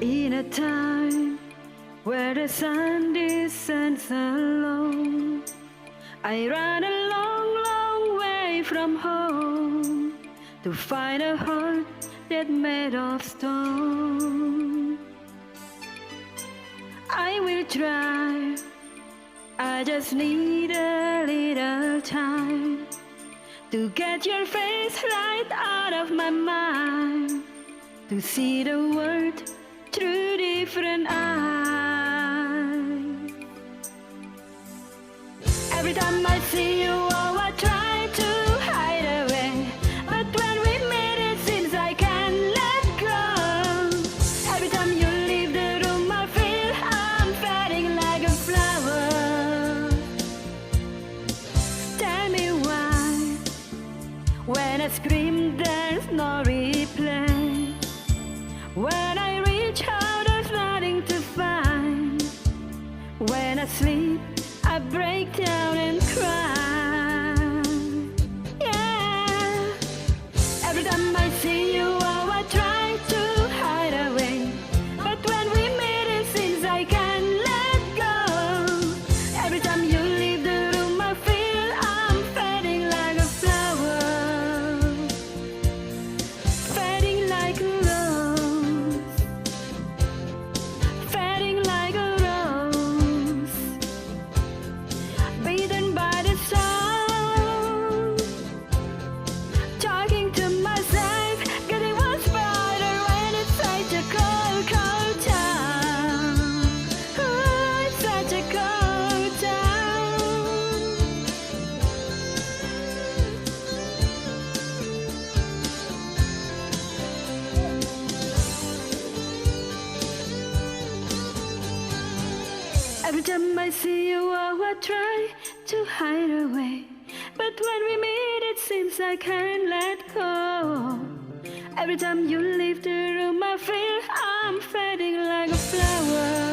In a time where the sun descends alone, I ran a long, long way from home to find a heart that's made of stone. I will try, I just need a little time to get your face right out of my mind, to see the world through different eyes. Every time I see you, oh, I try to hide away, but when we meet it seems I can't let go. Every time you leave the room I feel I'm fading like a flower. Tell me why, when I scream there's no reply. When I reach out there's nothing to find. When I sleep I break down and cry. Yeah. Every time I see you, oh, I try to hide away, but when we meet it seems I can't let go. Every time you leave the room I feel I'm fading like a flower, fading like a rose, fading like a rose, beaten by the sun, talking to myself, getting much brighter when it's such a cold, cold town. Oh, it's such a cold town. Every time I see you, oh, I try to hide away, but when we meet it seems I can't let go. Every time you leave the room I feel I'm fading like a flower.